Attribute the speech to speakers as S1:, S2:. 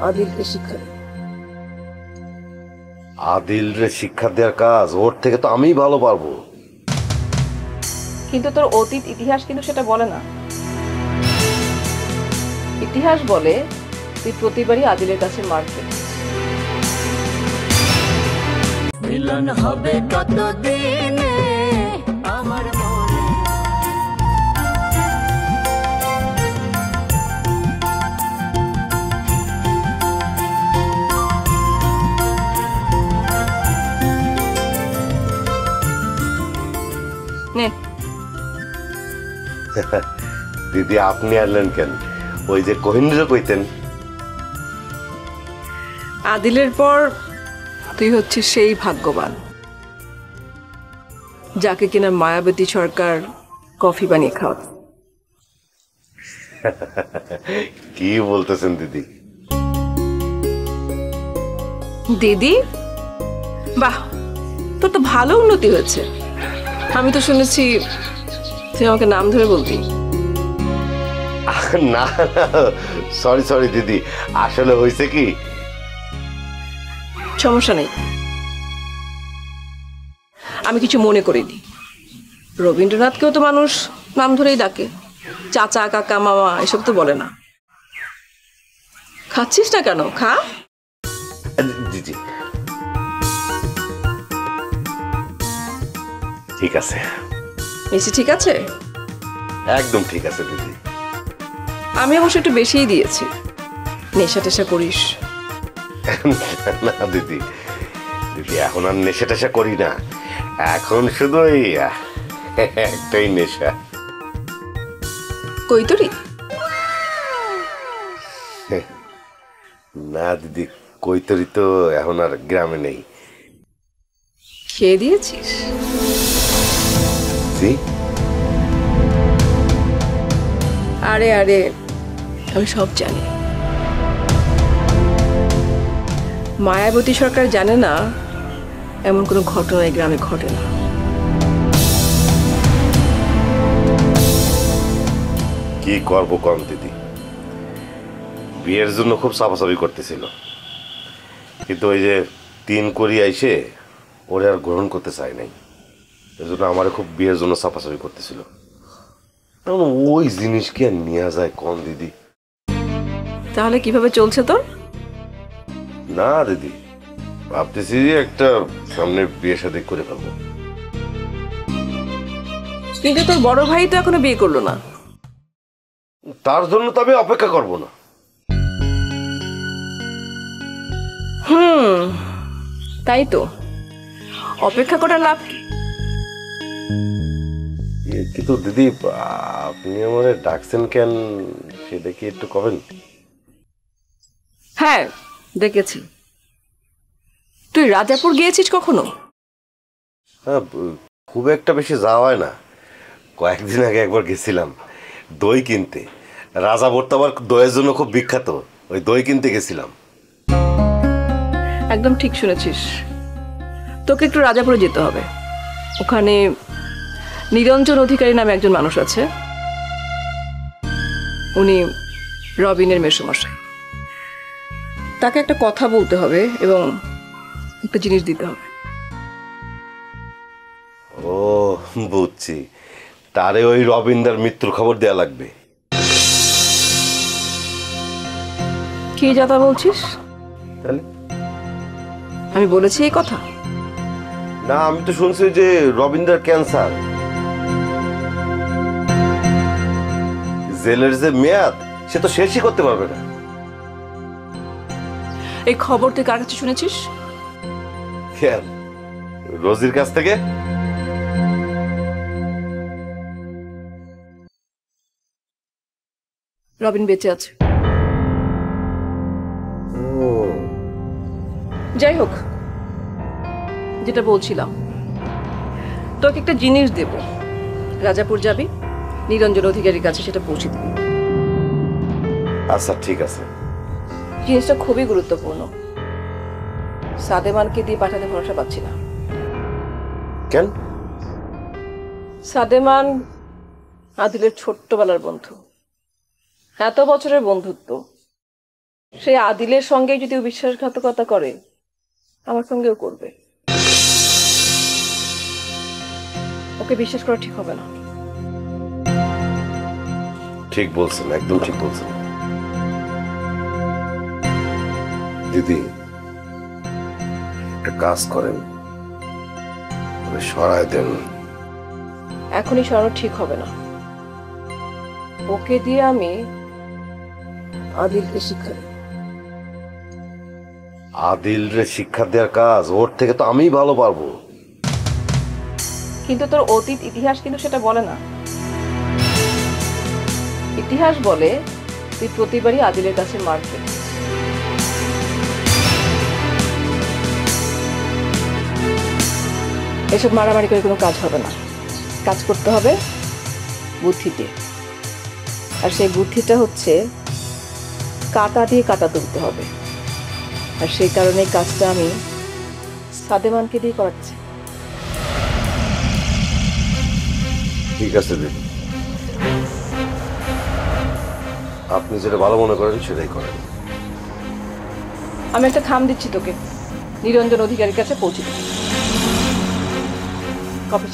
S1: আদিলকে শিক্ষা দেব।
S2: আদিলরে শিক্ষা দেওয়ার কাজ ওর থেকে তো আমিই ভালো পারবো।
S1: কিন্তু তোর অতীত ইতিহাস কিন্তু সেটা বলে না। ইতিহাস বলে তুই প্রতিবারই আদিলের কাছে মার খেয়েছিস।
S3: মিলন হবে কতদিনে আমার মনে।
S1: নে
S2: দিদি আপনি আনলেন কেন? ওই যে কোহিনুরও কইতেন।
S1: আদিলের পর তুই হচ্ছিস সেই ভাগ্যবান যাকে কিনা মায়াবতী সরকার কফি বানিয়ে খাওয়া।
S2: কি বলতেছেন দিদি?
S1: দিদি বাহ, তোর তো ভালো উন্নতি হয়েছে। আমি তো শুনেছি তুই আমাকে নাম ধরে বলবি।
S2: না সরি সরি দিদি, আসলে হয়েছে কি,
S1: সমস্যা নেই, আমি কিছু মনে করিনি। রবীন্দ্রনাথকেও তো মানুষ নাম ধরেই ডাকে, চাচা কাকা মামা এসব তো বলে না। খাচ্ছিস না কেন? খা।
S2: দিদি ঠিক আছে,
S1: মিষ্টি ঠিক আছে?
S2: একদম ঠিক আছে দিদি।
S1: আমি অবশ্য একটু বেশিই দিয়েছি। নেশা টেশা করিস?
S2: না দিদি, দিদি এখন আর নেশা টেশা করি না, এখন শুধু ওই একটাই নেশা,
S1: কৈতরি।
S2: না দিদি, কৈতরি তো এখন আর গ্রামে নেই।
S1: খেয়ে দিয়েছিস?
S2: জি?
S1: আরে আরে, আমি সব জানি। মায়াবতী সরকার জানে না এমন কোনো ঘটনা এই গ্রামে ঘটে না।
S2: কি করবো কম দিদি, বিয়ের জন্য খুব চাপাচাপি করতেছিল, কিন্তু ওই যে 3 করি আইসে ওরে আর গ্রহণ করতে চাই নাই, এই জন্য আমার খুব বিয়ের জন্য চাপাচাপি করতেছিল। ওই জিনিস কি আর নেওয়া যায় কম দিদি?
S1: তাহলে কিভাবে চলছে তোর?
S2: না দিদি, ভাবতেছি যে একটা সামনে বিয়ে শাদী করে ফেলবো।
S1: কিন্তু তোর বড় ভাই তো এখনো বিয়ে করলো না।
S2: তার জন্য তো আমি অপেক্ষা করবো না।
S1: তাই তো, অপেক্ষা করার লাভ কি?
S2: কিন্তু দিদি আপনি আমারে ডাকছেন কেন সেটা কি একটু কবেন?
S1: হ্যাঁ দেখেছি। তুই রাজাপুর গিয়েছিস কখনো?
S2: হ্যাঁ, খুব একটা বেশি যাওয়া হয় না, কয়েকদিন আগে একবার গেছিলাম দই কিনতে। রাজাপুর তো আবার দইয়ের জন্য খুব বিখ্যাত, ওই দই কিনতে গেছিলাম।
S1: একদম ঠিক শুনেছিস, তোকে একটু রাজাপুরে যেতে হবে। ওখানে নিরঞ্জন অধিকারী নামে একজন মানুষ আছে, উনি রবিনের মেসোমশাই। তাকে একটা কথা বলতে হবে এবং একটা জিনিস দিতে হবে।
S2: ও বুঝছি, তারে ওই রবীন্দ্রের মৃত্যুর খবর দেয়া লাগবে।
S1: কি যাতা বলছিস?
S2: তাহলে
S1: আমি বলেছি এই কথা?
S2: না, আমি তো শুনছি যে রবীন্দ্রের ক্যান্সার, জেলের যে মেয়াদ সে তো শেষই করতে পারবে না।
S1: এই খবর তুই কার কাছে শুনেছিস?
S2: কেন, রোজির কাছ থেকে।
S1: রবিন বেঁচে আছে। যাই হোক, যেটা বলছিলাম, তোকে একটা জিনিস দেব, রাজাপুর যাবি, নিরঞ্জন অধিকারীর কাছে সেটা পৌঁছে দিবি।
S2: আচ্ছা ঠিক আছে।
S1: জিনিসটা খুবই গুরুত্বপূর্ণ। সাদেমানকে দিয়ে পাঠাতে ভরসা পাচ্ছি না।
S2: কেন?
S1: সাদেমান আদিলের ছোট্টবেলার বন্ধু, এত বছরের বন্ধুত্ব, সে আদিলের সঙ্গে যদি ও বিশ্বাসঘাতকতা করে, আমার সঙ্গেও করবে। ওকে বিশ্বাস করা ঠিক হবে না।
S2: ঠিক বলছেন, একদম ঠিক বলছেন দিদি। একটা কাজ করেন, ওরে সরায় দেন।
S1: এখনই সরানো ঠিক হবে না। ওকে দিয়ে আমি আদিলকে শিক্ষা দেব।
S2: আদিল রে শিক্ষা দেওয়ার কাজ ওর থেকে তো আমি ভালো পারবো।
S1: কিন্তু তোর অতীত ইতিহাস কিন্তু সেটা বলে না। ইতিহাস বলে তুই প্রতিবারই আদিলের কাছে মার খেলি। এসব মারামারি করে কোনো কাজ হবে না। কাজ করতে হবে বুদ্ধিতে। আর সেই বুদ্ধিটা হচ্ছে কাঁটা দিয়ে কাঁটা তুলতে হবে। আর সেই কারণে কাজটা আমি সাদেমানকে দিয়ে করাচ্ছি।
S2: ঠিক আছে দিদি, আপনি যেটা ভালো মনে করেন সেটাই করেন।
S1: আমি একটা খাম দিচ্ছি তোকে, নিরঞ্জন অধিকারীর কাছে পৌঁছে দিচ্ছি। কফি